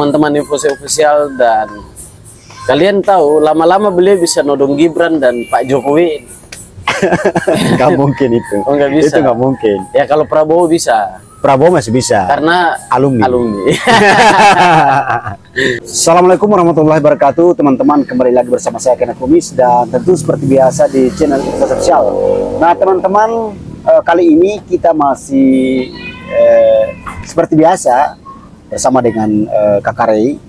teman-teman Info Official, dan kalian tahu lama-lama beliau bisa nodong Gibran dan Pak Jokowi. Nggak mungkin itu. Oh, nggak bisa. Itu nggak mungkin. Ya kalau Prabowo bisa. Prabowo masih bisa. Karena alumni. Assalamualaikum warahmatullahi wabarakatuh, teman-teman. Kembali lagi bersama saya Kena Kumis, dan tentu seperti biasa di channel Info Official. Nah, teman-teman, kali ini kita masih seperti biasa bersama dengan Kakak Rey,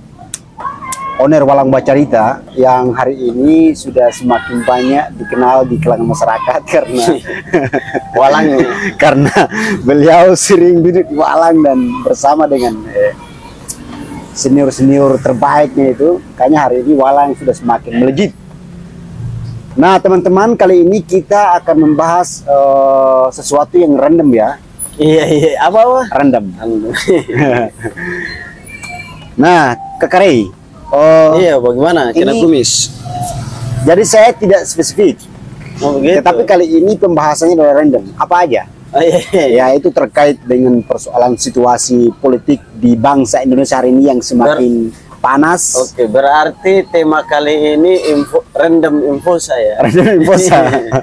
owner Walang Bacarita, yang hari ini sudah semakin banyak dikenal di kalangan masyarakat karena Walang, karena beliau sering duduk di Walang dan bersama dengan senior-senior terbaiknya itu. Kayaknya hari ini Walang sudah semakin melejit. Nah, teman-teman, kali ini kita akan membahas sesuatu yang random ya. Iya, apa? Random. Nah, Kakak Rey, iya, bagaimana? Kena Kumis. Jadi saya tidak spesifik. Oh, begitu. Tetapi kali ini pembahasannya adalah random. Apa aja? Ya, itu terkait dengan persoalan situasi politik di bangsa Indonesia hari ini yang semakin panas. Oke, berarti tema kali ini random info saya. Random info saya.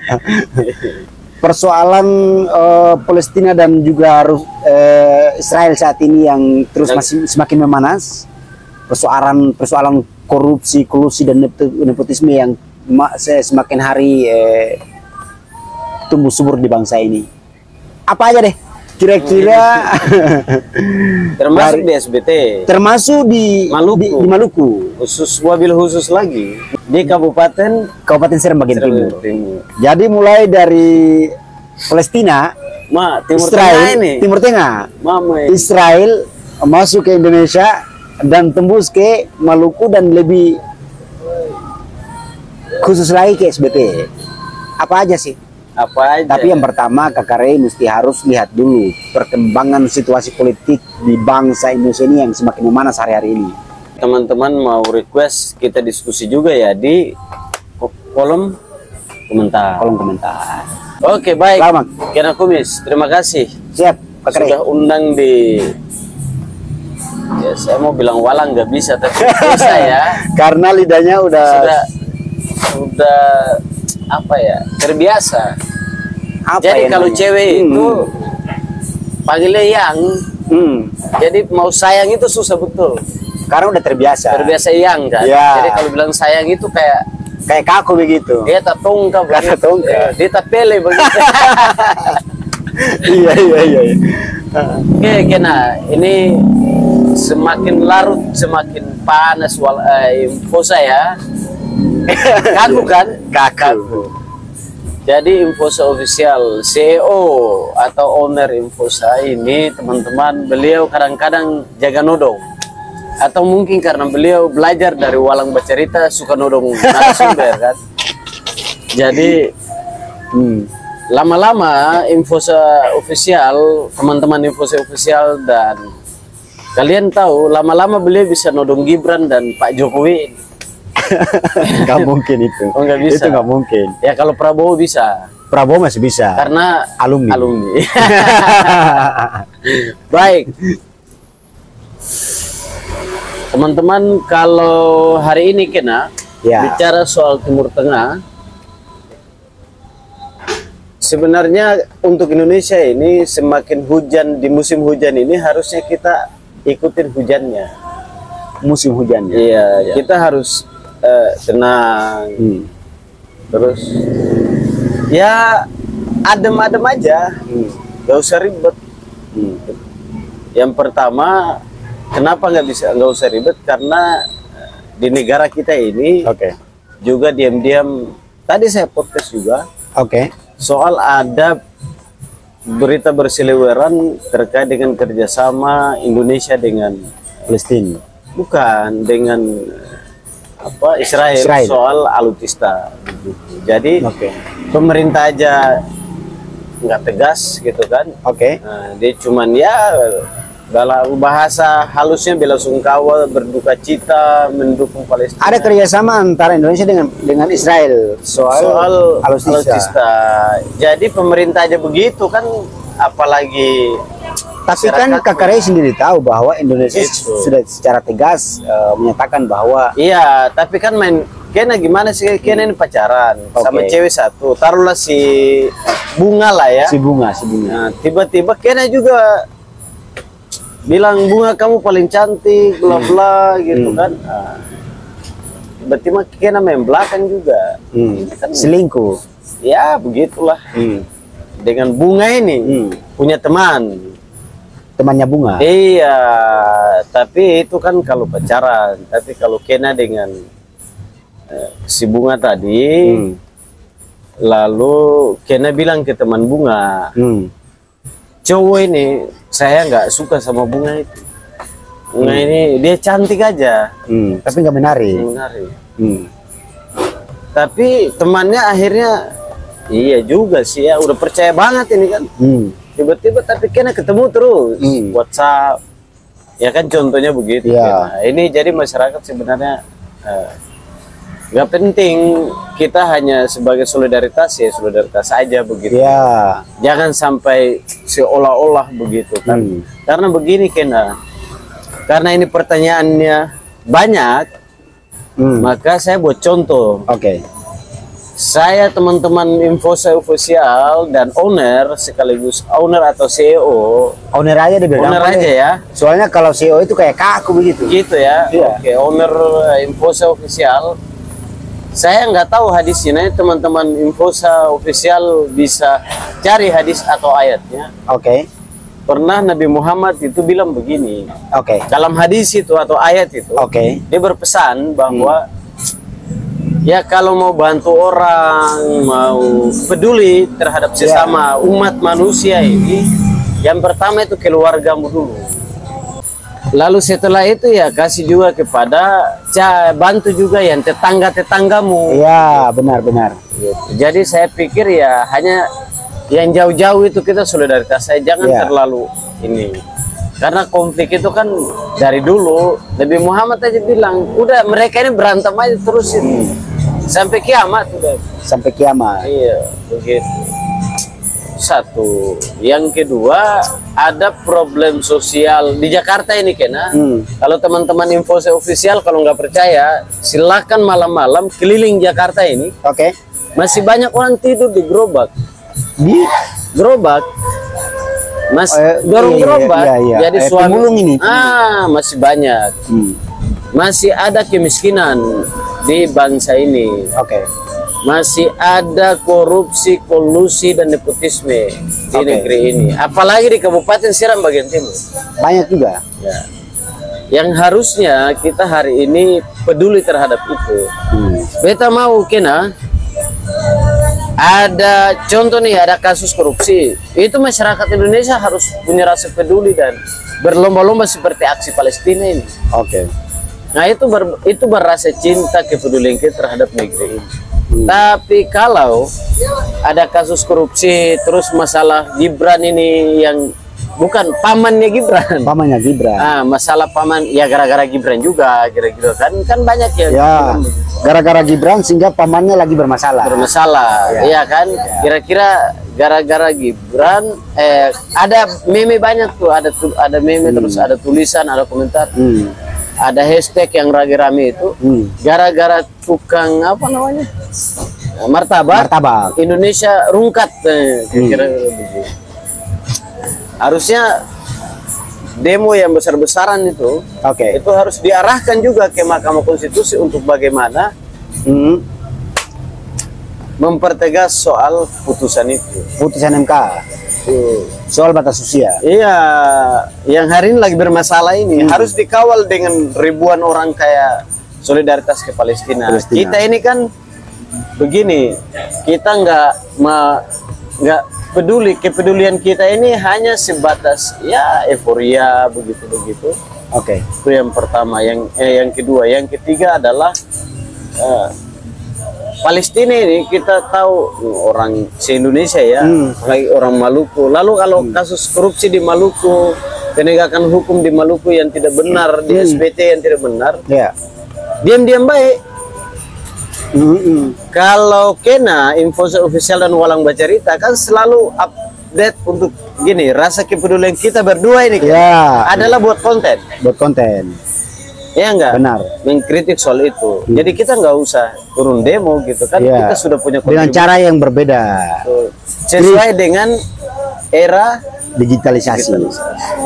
Persoalan Palestina dan juga Israel saat ini yang terus masih semakin memanas. Persoalan korupsi, kolusi dan nepotisme yang semakin hari tumbuh subur di bangsa ini. Apa aja deh kira-kira? Termasuk di SBT, termasuk di Maluku, di Maluku, khusus wabil khusus lagi di Kabupaten Serang bagian Timur. Jadi mulai dari Palestina, Timur Tengah, Israel masuk ke Indonesia dan tembus ke Maluku dan lebih khusus lagi ke SBT. Apa aja sih? Apa aja? Tapi yang pertama, Kakak Rey mesti harus lihat dulu perkembangan situasi politik di bangsa Indonesia ini yang semakin memanas hari-hari ini. Teman-teman mau request kita diskusi juga ya di kolom komentar. Oke, baik. Selamat. Kena Kumis, terima kasih. Siap, Kakak Rey. Sudah undang di, ya saya mau bilang Walang nggak bisa, tapi bisa ya. Karena lidahnya udah apa ya, terbiasa. Jadi kalau cewek itu panggilnya yang, jadi mau sayang itu susah betul. Karena udah terbiasa yang kan. Ya. Jadi kalau bilang sayang itu kayak kaku begitu. Dia tak tongkap, dia tak pele begitu. Iya. Oke, Kena, ini semakin larut semakin panas info saya. Kaku kan? Kaku. Jadi Info Official CEO atau owner Infosa ini, teman-teman, beliau kadang-kadang jaga nodong, atau mungkin karena beliau belajar dari Walang Bacarita suka nodong narasumber kan. Jadi lama-lama Infosa Official, teman-teman Infosa Official, dan kalian tahu lama-lama beliau bisa nodong Gibran dan Pak Jokowi. Nggak mungkin itu. Oh, nggak bisa. Itu nggak mungkin. Ya kalau Prabowo bisa. Prabowo masih bisa. Karena alumni. Baik. Teman-teman, kalau hari ini Kena bicara soal Timur Tengah, sebenarnya untuk Indonesia ini semakin hujan di musim hujan ini harusnya kita ikutin hujannya. Musim hujannya. Iya, kita harus tenang, terus ya adem-adem aja, gak usah ribet. Yang pertama, kenapa nggak usah ribet? Karena di negara kita ini juga diam-diam, tadi saya podcast juga soal ada berita berseliweran terkait dengan kerjasama Indonesia dengan Palestina, bukan dengan Israel soal alutsista. Jadi pemerintah aja nggak tegas gitu kan. Nah, dia cuman ya dalam bahasa halusnya bela sungkawa, berduka cita, mendukung Palestina. Ada kerjasama antara Indonesia dengan Israel soal alutsista. Jadi pemerintah aja begitu kan, apalagi Tapi kan Kakak Ray sendiri tahu bahwa Indonesia Gitu. sudah secara tegas menyatakan bahwa Iya, tapi kan main Kena gimana sih? Kena ini pacaran sama Oke. cewek satu. Taruhlah si Bunga lah ya. si bunga. Nah, tiba-tiba Kena juga bilang Bunga kamu paling cantik, bla bla gitu kan. Nah, tiba-tiba Kena main belakang juga. Ini kan, Selingkuh. ya begitulah. Dengan Bunga ini punya teman. Temannya bunga. Iya, tapi itu kan kalau pacaran. Tapi kalau Kena dengan si Bunga tadi, lalu Kena bilang ke teman Bunga, cowok ini saya nggak suka sama Bunga itu. Bunga ini dia cantik aja, Tapi nggak menarik. menarik. Hmm. Tapi temannya akhirnya, iya juga sih ya, udah percaya banget ini kan. Tiba-tiba tapi Kena ketemu terus WhatsApp, ya kan contohnya begitu. Iya. Nah, ini jadi masyarakat sebenarnya nggak penting, kita hanya sebagai solidaritas ya solidaritas aja begitu. Ya. Jangan sampai seolah-olah begitu kan. Karena begini Kena, karena ini pertanyaannya banyak, maka saya buat contoh. Oke. Saya teman-teman Infosa official dan owner sekaligus owner atau CEO, Owner aja deh bilang. owner aja ya, Soalnya kalau CEO itu kayak kaku begitu. gitu ya. Iya. Oke, owner Infosa official. Saya nggak tahu hadisnya, teman-teman Infosa official bisa cari hadis atau ayatnya. Oke. Pernah Nabi Muhammad itu bilang begini, Oke. dalam hadis itu atau ayat itu, Oke. dia berpesan bahwa ya kalau mau bantu orang, mau peduli terhadap sesama umat manusia ini, yang pertama itu keluargamu dulu. Lalu setelah itu ya kasih juga kepada bantu juga yang tetangga-tetanggamu. Iya, benar-benar. Gitu. Jadi saya pikir ya hanya yang jauh-jauh itu kita solidaritas saya, jangan Iya. terlalu ini. Karena konflik itu kan dari dulu Nabi Muhammad aja bilang, udah mereka ini berantem aja terus itu sampai kiamat udah. Sampai kiamat. Iya, begitu. Satu, yang kedua ada problem sosial di Jakarta ini Kena. Kalau teman-teman Infosa official kalau nggak percaya, silakan malam-malam keliling Jakarta ini. Oke. Masih banyak orang tidur di gerobak. Di Gerobak, mas dorong iya, gerobak. iya. Jadi suami Pemulung ini. masih banyak. Masih ada kemiskinan di bangsa ini. Oke. Masih ada korupsi, kolusi dan nepotisme di negeri ini. Apalagi di Kabupaten Seram bagian timur. Banyak juga. Ya. Yang harusnya kita hari ini peduli terhadap itu. Beta mau Kena, ada contoh nih, ada kasus korupsi. Itu masyarakat Indonesia harus punya rasa peduli dan berlomba-lomba seperti aksi Palestina ini. Oke. Nah itu berasa cinta kepedulian kita terhadap negeri ini. Tapi kalau ada kasus korupsi terus masalah Gibran ini yang bukan pamannya Gibran, Pamannya Gibran. masalah paman ya gara-gara Gibran juga kira-kira kan banyak ya, Ya, gara-gara Gibran sehingga pamannya lagi bermasalah. iya kan, kira-kira gara-gara Gibran ada meme banyak tuh, ada meme terus ada tulisan, ada komentar, ada hashtag yang rame-rame itu gara-gara tukang apa namanya martabak Indonesia rungkat, kira-kira begitu. Harusnya demo yang besar-besaran itu, Oke. itu harus diarahkan juga ke Mahkamah Konstitusi untuk bagaimana mempertegas soal putusan itu. Putusan MK soal batas usia. Iya, yang hari ini lagi bermasalah ini harus dikawal dengan ribuan orang kayak Solidaritas ke Palestina. Kita ini kan begini, kita nggak peduli, kepedulian kita ini hanya sebatas ya euforia begitu-begitu. Oke. Itu yang pertama. Yang kedua, yang ketiga adalah Palestina ini kita tahu orang se-Indonesia ya, lagi orang Maluku. Lalu kalau kasus korupsi di Maluku, penegakan hukum di Maluku yang tidak benar, di SBT yang tidak benar, Ya. diam-diam baik. Kalau Kena, Infosa official dan Walang Bacarita kan selalu update untuk gini, rasa kepedulian kita berdua ini kan, Ya. adalah buat konten. Buat konten. Ya enggak? Benar. Mengkritik soal itu. Jadi kita nggak usah turun demo gitu kan. Ya. Kita sudah punya Dengan kontribusi. cara yang berbeda. Sesuai dengan era Digitalisasi.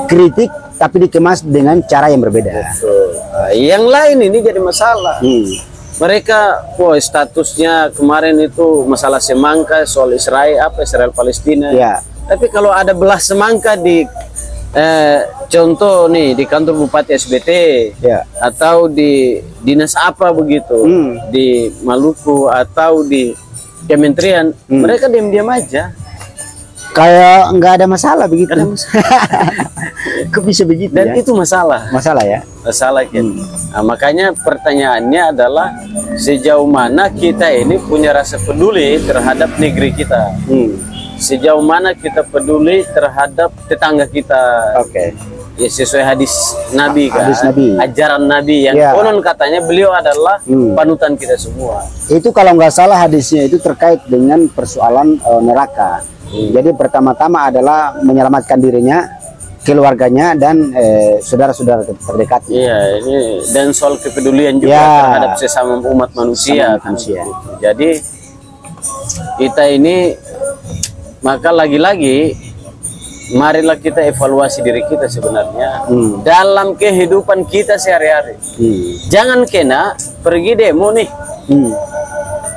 Kritik tapi dikemas dengan cara yang berbeda. yang lain ini jadi masalah. Mereka, statusnya kemarin itu masalah semangka soal Israel Palestina. Ya. Tapi kalau ada belah semangka di contoh nih di kantor Bupati SBT, Ya. atau di dinas apa begitu, di Maluku atau di kementerian, mereka diam-diam aja. Kayak nggak ada masalah begitu. Nggak ada Kok bisa begitu Dan ya? itu masalah. Masalah ya. Masalah kan. Nah, makanya pertanyaannya adalah sejauh mana kita ini punya rasa peduli terhadap negeri kita. Sejauh mana kita peduli terhadap tetangga kita. Oke. Ya sesuai hadis Nabi kan. Hadis Nabi. Ajaran Nabi yang Ya. konon katanya beliau adalah panutan kita semua. Itu kalau nggak salah hadisnya itu terkait dengan persoalan neraka. Jadi pertama-tama adalah menyelamatkan dirinya, keluarganya, dan saudara-saudara terdekatnya. Iya, ini dan soal kepedulian juga Ya. terhadap sesama umat manusia. Sesama Kan. manusia. Jadi kita ini, maka lagi-lagi marilah kita evaluasi diri kita sebenarnya dalam kehidupan kita sehari-hari. Jangan kena pergi demo nih,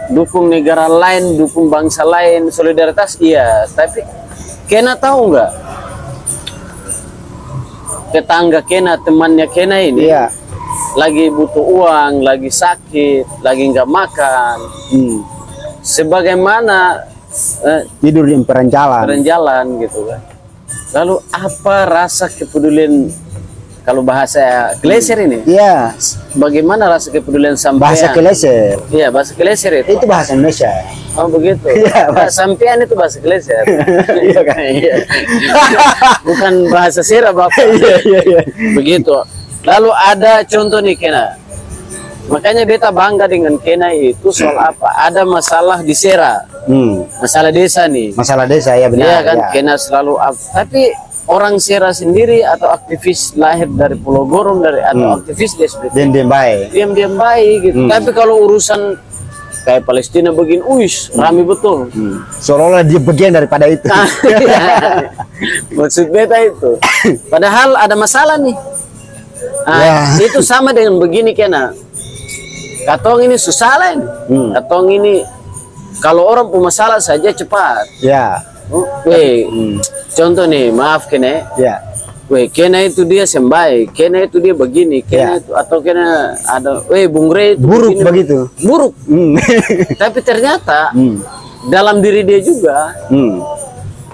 dukung negara lain, dukung bangsa lain, solidaritas iya, tapi kena tahu nggak? Tetangga kena, temannya kena ini Iya. lagi butuh uang, lagi sakit, lagi nggak makan. Sebagaimana Tidur di emperan jalan. jalan gitu kan. Lalu apa rasa kepedulian, kalau bahasa Kleser ini? Iya. Bagaimana rasa kepedulian sampean? Bahasa Kleser. Iya, bahasa Kleser itu. Itu bahasa Indonesia. Oh begitu. Iya, Nah, sampean itu bahasa Kleser. Iya kan? Iya. Bukan bahasa Sera Bapak. Iya. Begitu. Lalu ada contoh nih Kena. Makanya beta bangga dengan Kena itu soal apa? Ada masalah di Sera. Masalah desa nih. Masalah desa ya benar. Iya kan, Ya. Kena selalu tapi orang Sera sendiri atau aktivis lahir dari Pulau Gorong atau aktivis di SBT Diam-diam baik. diam-diam baik gitu. Tapi kalau urusan kayak Palestina begini, rame betul. Seolah-olah dia bagian daripada itu. Maksud beta itu. Padahal ada masalah nih. Itu sama dengan begini Kena. Katong ini susah lain. Katong ini kalau orang punya masalah saja cepat. Ya. Contoh nih, maaf Kena. Ya. Kena itu dia sembai, Kena itu dia begini, Kena itu atau Kena ada, Bung Rey itu Buruk begini. begitu. Buruk. Tapi ternyata dalam diri dia juga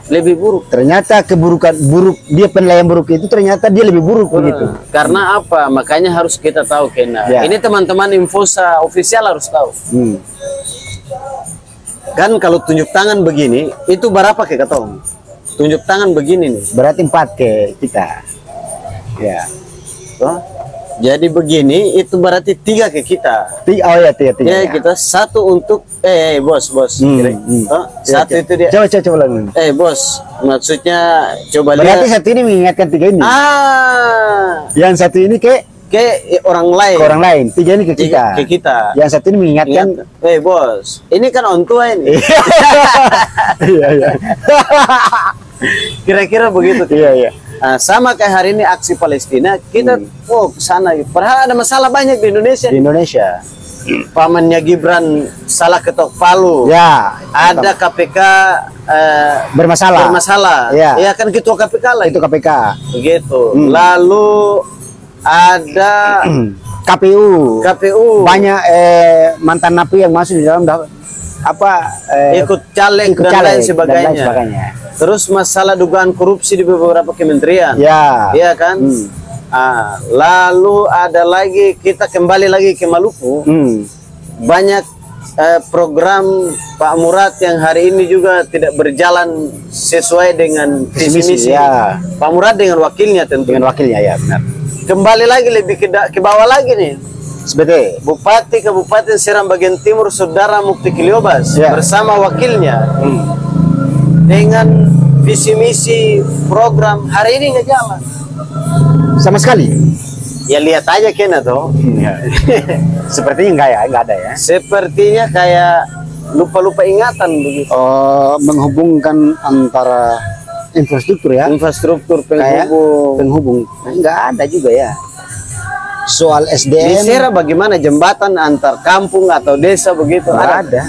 lebih buruk. Ternyata keburukan buruk, dia penilaian buruk itu ternyata dia lebih buruk begitu. Karena apa? Makanya harus kita tahu Kena. Ya. Ini teman-teman Infosa official harus tahu. Kan kalau tunjuk tangan begini, itu berapa ke katong? Tunjuk tangan begini nih. Berarti 4 ke kita. Ya. Toh? Jadi begini, itu berarti 3 ke kita. Oh ya, tiga. Ya, kita satu untuk bos. Toh? Satu itu dia. Coba ulang. Bos, maksudnya coba Berarti lihat. satu ini mengingatkan 3 ini. Yang satu ini ke orang lain. orang lain, 3 ini ke kita. Ke kita. Yang satu ini mengingatkan. Bos, ini kan on tua ini. Iya. Kira-kira begitu. Iya. Nah, sama kayak hari ini aksi Palestina, kita ke sana. Padahal ada masalah banyak di Indonesia. Di Indonesia. Pamannya Gibran salah ketok palu. Ya. Ada KPK Bermasalah. Ya. Ya. Kan ketua KPK lah Itu KPK. begitu. Lalu ada KPU. Banyak mantan napi yang masuk di dalam ikut caleg dan lain sebagainya. sebagainya. Terus masalah dugaan korupsi di beberapa kementerian. Ya. Iya kan? Lalu ada lagi, kita kembali lagi ke Maluku. Banyak program Pak Murad yang hari ini juga tidak berjalan sesuai dengan visi misi. Ya. Pak Murad dengan wakilnya tentu. Dengan wakilnya ya benar. Kembali lagi lebih ke bawah lagi nih. Seperti Bupati Kabupaten Seram Bagian Timur Saudara Mukti Kiliobas Ya. bersama wakilnya dengan visi misi program hari ini nggak jalan sama sekali. ya. Lihat aja Kena toh. Ya. Sepertinya enggak ada ya. Sepertinya kayak lupa ingatan begitu. Menghubungkan antara infrastruktur ya, Infrastruktur kayak penghubung enggak ada juga ya. Soal di SDM Sera bagaimana jembatan antar kampung atau desa begitu nggak ada.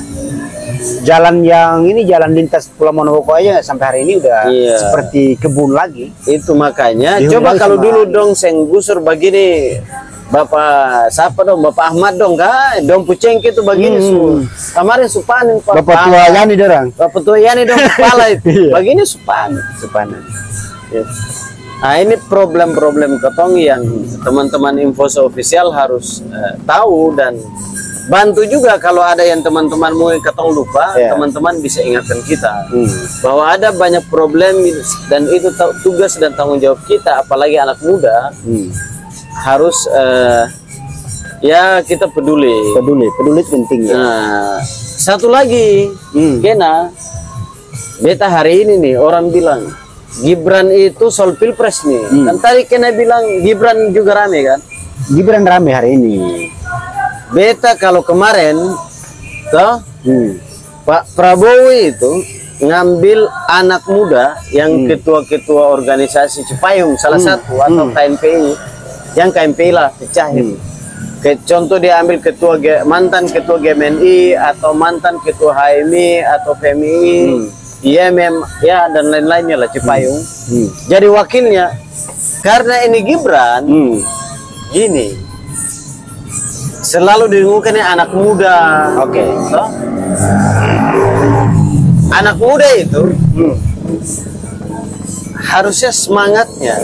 Jalan yang ini jalan lintas Pulau Monowoko aja sampai hari ini udah Iya. seperti kebun lagi. Itu makanya Dihubungi coba kalau sama- dulu dong seng gusur begini Bapak siapa dong Bapak Ahmad dong kah dong Pucengke itu begini kemarin supanin Pak Bapak tua Yani dorang. Bapak tua Yani dong kepala itu Iya. begini supanin. Yes. Nah ini problem-problem ketong yang teman-teman Infoso official harus tahu dan bantu juga kalau ada yang teman-teman mau ketong lupa, Yeah. teman-teman bisa ingatkan kita bahwa ada banyak problem dan itu tugas dan tanggung jawab kita, apalagi anak muda harus ya kita peduli. Peduli itu penting ya. Nah, satu lagi, Kena, beta hari ini nih orang bilang Gibran itu soal pilpres nih. Kan tadi Kena bilang Gibran juga rame kan? Gibran rame hari ini. Beta kalau kemarin, toh Pak Prabowo itu ngambil anak muda yang ketua-ketua organisasi Cipayung salah satu atau KMPI, yang KMPI lah pecahin. Contoh dia ambil mantan ketua GMNI atau mantan ketua HMI atau PMI, IMM ya dan lain-lainnya lah Cipayung. Jadi wakilnya karena ini Gibran gini. Selalu didengungkannya anak muda. Oke. Toh? Anak muda itu harusnya semangatnya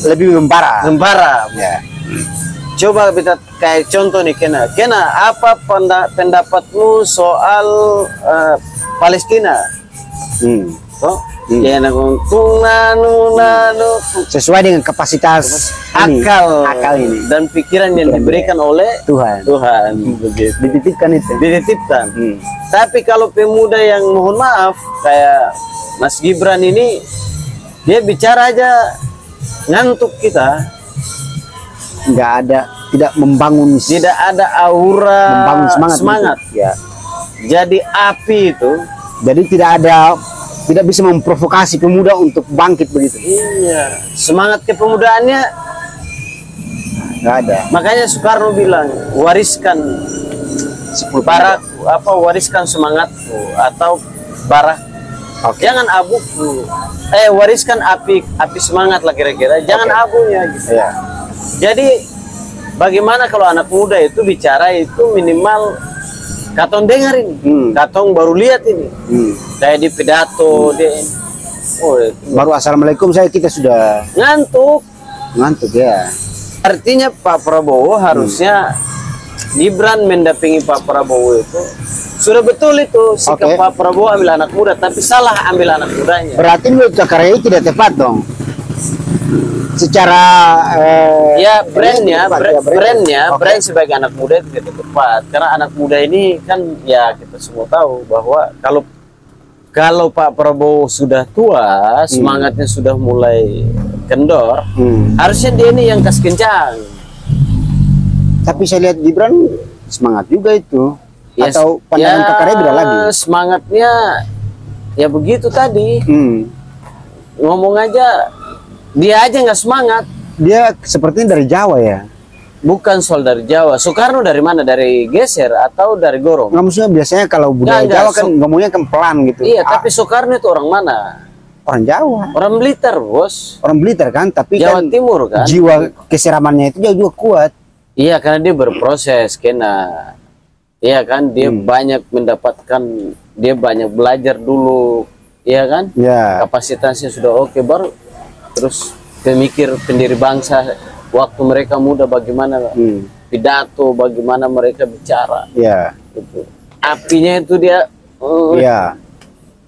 Lebih membara. Ya. Coba kita kayak contoh nih Kena apa pendapatmu soal Palestina? Toh? Ya nanu Sesuai dengan kapasitas akal ini dan pikiran yang diberikan oleh Tuhan. begitu. Dititipkan itu. Dititipkan. Tapi kalau pemuda yang mohon maaf kayak Mas Gibran ini dia bicara aja ngantuk kita, Nggak ada, tidak membangun, tidak ada aura membangun semangat. Ya. Jadi api itu Jadi tidak bisa memprovokasi pemuda untuk bangkit begitu. iya, semangat kepemudaannya Nggak ada. makanya Soekarno bilang wariskan wariskan semangatku atau barak. Jangan abuku. Wariskan api semangat lah kira-kira. Jangan abunya gitu. Ya. Jadi bagaimana kalau anak muda itu bicara itu minimal katong dengar ini, katong baru lihat ini, kayak di pidato dia, Baru assalamualaikum kita sudah ngantuk ya. Artinya Pak Prabowo harusnya Gibran mendampingi Pak Prabowo itu sudah betul itu sikap Pak Prabowo ambil anak muda, tapi salah ambil anak mudanya. Berarti menurut Cakarei tidak tepat dong. Secara ya brand sebagai anak muda itu tidak tepat karena anak muda ini kan ya kita semua tahu bahwa kalau Pak Prabowo sudah tua semangatnya sudah mulai kendor, harusnya dia ini yang kas kencang. Tapi saya lihat Gibran semangat juga itu. Atau pandangan Cakarei beda lagi. Semangatnya ya begitu tadi. Ngomong aja dia aja nggak semangat. Dia sepertinya dari Jawa ya. Bukan soal dari Jawa. Soekarno dari mana? Dari geser atau dari Gorong? Nggak, maksudnya biasanya kalau budaya Jawa kan ngomongnya kan pelan gitu. Iya, tapi Soekarno itu orang mana? Orang Jawa. Orang Blitar, bos. Orang Blitar kan, tapi Jawa kan Timur kan. jiwa keseramannya itu juga kuat. Iya, karena dia berproses, Kena. Iya kan, dia banyak mendapatkan, dia banyak belajar dulu, iya kan? Ya. Kapasitasnya sudah oke, baru terus pemikir pendiri bangsa waktu mereka muda bagaimana pidato, bagaimana mereka bicara. Ya. Gitu. Apinya itu dia. Ya.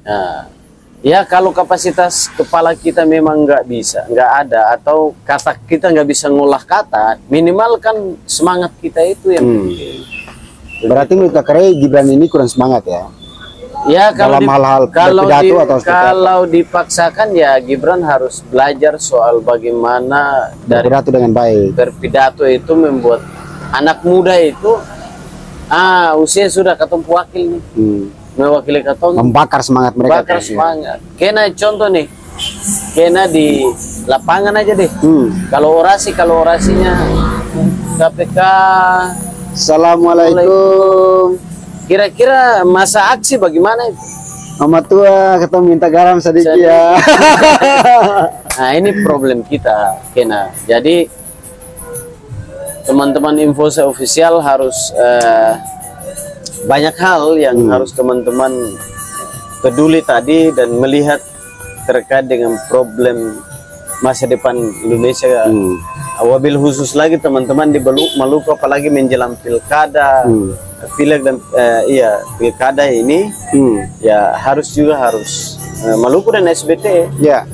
Nah, ya kalau kapasitas kepala kita memang nggak ada atau kata kita nggak bisa ngolah kata, minimal kan semangat kita itu yang penting. Berarti menurut Cakarei Gibran ini kurang semangat ya? Ya dalam hal-hal berpidato atau seperti apa? kalau dipaksakan ya Gibran harus belajar soal bagaimana dari Berpidato dengan baik. berpidato itu membuat anak muda itu usia sudah ketemu wakil nih, mewakili ketemu, Membakar semangat mereka. bakar semangat. Kena contoh nih, kena di lapangan aja deh. Kalau orasinya KPK. Assalamualaikum. Kira-kira masa aksi bagaimana itu? Mama tua ketemu minta garam sedikit ya. Nah ini problem kita, Kena. Jadi teman-teman Infosa official harus banyak hal yang harus teman-teman peduli tadi dan melihat terkait dengan problem masa depan Indonesia. Wabil khusus lagi teman-teman di Maluku, apalagi menjelang pilkada, pileg dan pilkada ini, ya harus Maluku dan SBT Ya,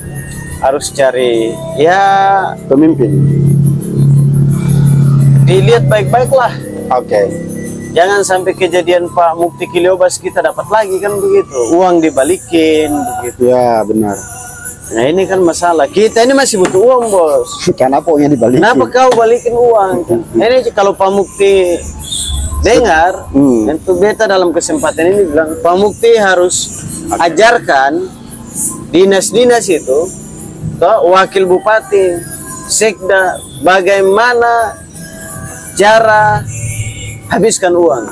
harus cari pemimpin. dilihat baik-baik lah. Oke. Jangan sampai kejadian Pak Mukti Kiliobas kita dapat lagi kan begitu, uang dibalikin begitu. Ya, benar. Nah ini kan masalah, kita ini masih butuh uang bos. Kenapa uangnya dibalikin? Kenapa kau balikin uang? Ini kalau Pak Mukti dengar, itu beta dalam kesempatan ini bilang Pak Mukti harus ajarkan dinas-dinas itu ke wakil bupati, sekda, bagaimana cara habiskan uang.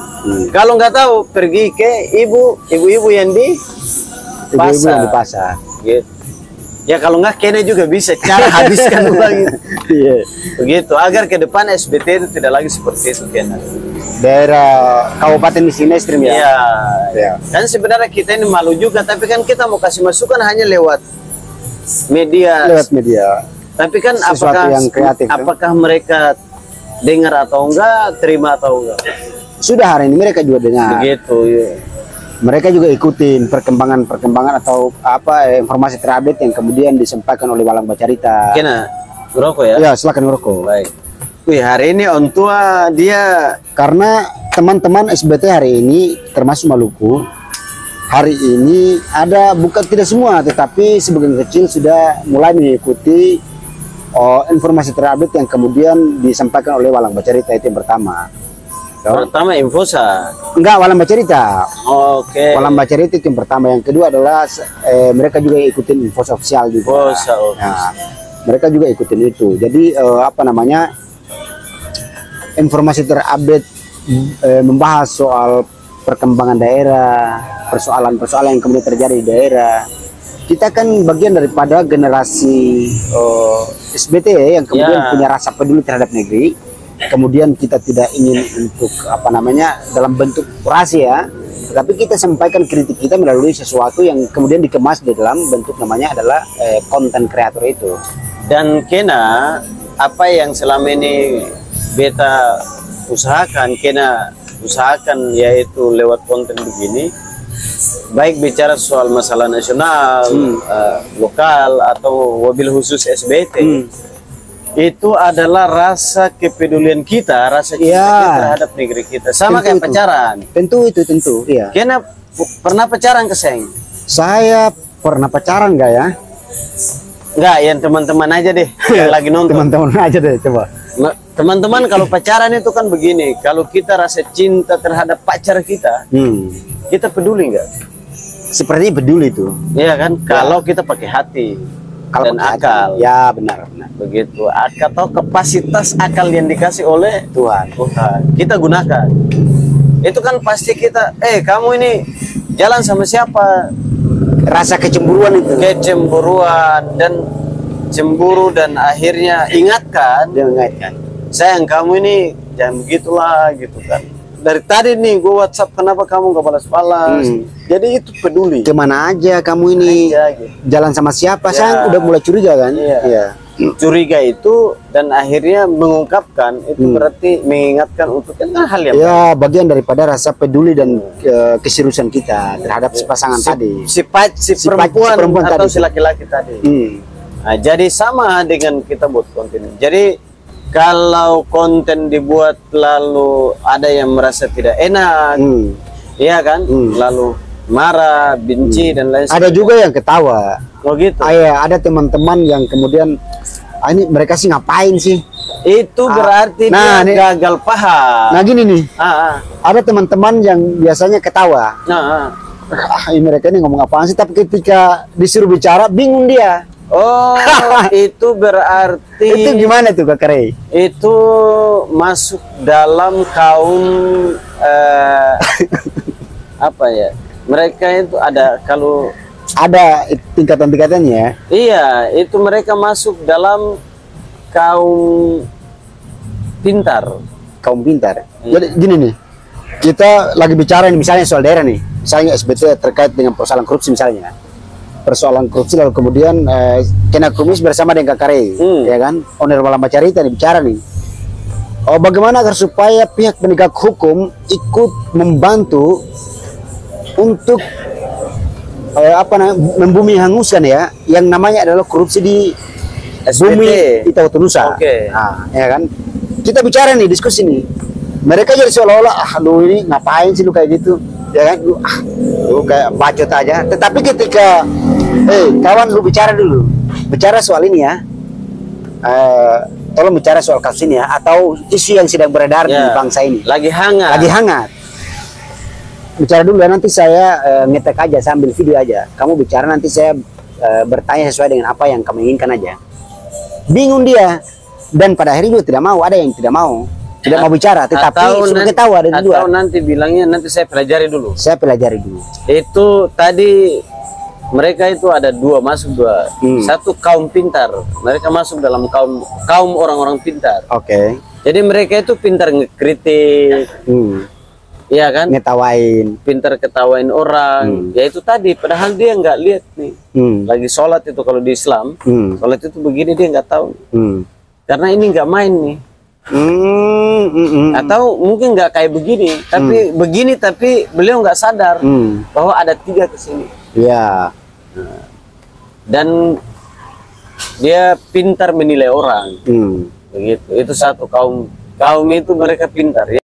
Kalau nggak tahu pergi ke ibu-ibu yang di Ibu-ibu yang di pasar. pasar. Gitu. Ya kalau nggak kene juga bisa cara habiskan uang itu. Iya. Begitu agar ke depan SBT itu tidak lagi seperti itu Kena. Daerah Kabupaten di sini stream ya. Iya. Ya. Dan sebenarnya kita ini malu juga, tapi kan kita mau kasih masukan hanya lewat media. Lewat media. Tapi kan Sesuatu yang kreatif, kan? apakah mereka dengar atau enggak, terima atau enggak? Sudah hari ini mereka juga dengar. Begitu. Ya. Mereka juga ikutin perkembangan atau informasi terupdate yang kemudian disampaikan oleh Walang Bacarita. Kena rokok ya? Ya, silakan ngerokok. Baik. Wih, hari ini on tua dia Karena teman-teman SBT hari ini termasuk Maluku, hari ini ada bukan tidak semua, tetapi sebagian kecil sudah mulai mengikuti informasi terupdate yang kemudian disampaikan oleh Walang Bacarita, itu yang pertama. pertama Infosa. Enggak, Walang Bacarita. Oke. Walang Bacarita itu yang pertama. Yang kedua adalah mereka juga ikutin info sosial juga. Infosa. Nah, mereka juga ikutin itu. Jadi informasi terupdate membahas soal perkembangan daerah, persoalan-persoalan yang kemudian terjadi di daerah. Kita kan bagian daripada generasi SBT yang kemudian punya rasa peduli terhadap negeri. Kemudian kita tidak ingin untuk dalam bentuk orasi ya, tetapi kita sampaikan kritik kita melalui sesuatu yang kemudian dikemas di dalam bentuk namanya adalah konten kreator itu. Dan Kena, apa yang selama ini beta usahakan yaitu lewat konten begini, baik bicara soal masalah nasional, lokal atau wabil khusus SBT, itu adalah rasa kepedulian kita, rasa cinta kita terhadap negeri kita, sama kayak pacaran. Tentu, iya. Kena pernah pacaran ke Seng? Saya pernah pacaran nggak ya? Enggak, yang teman-teman aja deh yang lagi nonton. Teman-teman aja deh, coba. Teman-teman, kalau pacaran itu kan begini, kalau kita rasa cinta terhadap pacar kita, kita peduli nggak? Seperti peduli itu. Iya kan? Kalau kita pakai hati dan pakai akal. hati. Ya, benar. Begitu. Atau kapasitas akal yang dikasih oleh Tuhan. Kita gunakan. Itu kan pasti kita, kamu ini jalan sama siapa? Rasa kecemburuan itu. Kecemburuan dan cemburu, dan akhirnya ingatkan, sayang kamu ini jangan begitulah gitu kan. Dari tadi nih gue WhatsApp, kenapa kamu gak balas-balas? Jadi itu peduli. Kemana aja kamu ini? Gitu. Jalan sama siapa? Ya. Saya udah mulai curiga kan? Iya. Curiga itu, dan akhirnya mengungkapkan itu berarti mengingatkan untuk hal yang bagian daripada rasa peduli dan keseriusan kita terhadap pasangan tadi. Si perempuan atau tadi. si laki-laki tadi. Nah, jadi sama dengan kita buat konten. Jadi kalau konten dibuat lalu ada yang merasa tidak enak, iya kan? Lalu marah, benci dan lain Ada juga yang ketawa. Oh gitu. Ada teman-teman yang kemudian ini mereka sih ngapain sih? Itu berarti nah, dia gagal paham. Nah gini nih, Ada teman-teman yang biasanya ketawa. Ini mereka ini ngomong apaan sih? Tapi ketika disuruh bicara, bingung dia. Oh, itu berarti Itu gimana tuh Kak Rey? itu masuk dalam kaum apa ya? Mereka itu ada kalau Ada tingkatan-tingkatannya. iya, itu mereka masuk dalam kaum pintar. Kaum pintar. Jadi gini nih, kita lagi bicara nih misalnya soal daerah nih, misalnya SBT terkait dengan persoalan korupsi misalnya. Persoalan korupsi lalu kemudian kena kumis bersama dengan Kak Rey, ya kan? Owner Malam Carita nih bicara nih. Oh, bagaimana agar supaya pihak penegak hukum ikut membantu untuk membumi hanguskan ya, yang namanya adalah korupsi di bumi di Nusa. Nah, ya kan? Kita bicara nih, diskusi nih. Mereka jadi seolah-olah, lu ini ngapain sih lu kayak gitu? Ya kan? Lu kayak bacot aja. Tetapi ketika, kawan lu bicara dulu. Bicara soal ini ya. Tolong bicara soal kasus ini ya, atau isu yang sedang beredar di bangsa ini. Lagi hangat. Lagi hangat. Bicara dulu ya, nanti saya ngetek aja sambil video aja. Kamu bicara, nanti saya bertanya sesuai dengan apa yang kamu inginkan aja. Bingung dia, dan pada akhirnya juga tidak mau. Ada yang tidak mau bicara, tetapi sudah ketawa ada dua. Atau nanti bilangnya nanti saya pelajari dulu. Saya pelajari dulu. Itu tadi mereka itu ada dua. Satu kaum pintar, mereka masuk dalam kaum orang-orang pintar. Oke. Jadi mereka itu pintar ngekritik. Iya kan? Ngetawain. Pintar ketawain orang. Ya itu tadi, padahal dia nggak lihat nih. Lagi sholat itu kalau di Islam, sholat itu begini dia nggak tahu. Karena ini nggak main nih. Atau mungkin nggak kayak begini, tapi begini tapi beliau nggak sadar bahwa ada 3 ke sini. Iya. Dan dia pintar menilai orang. Begitu. Itu satu kaum itu mereka pintar ya.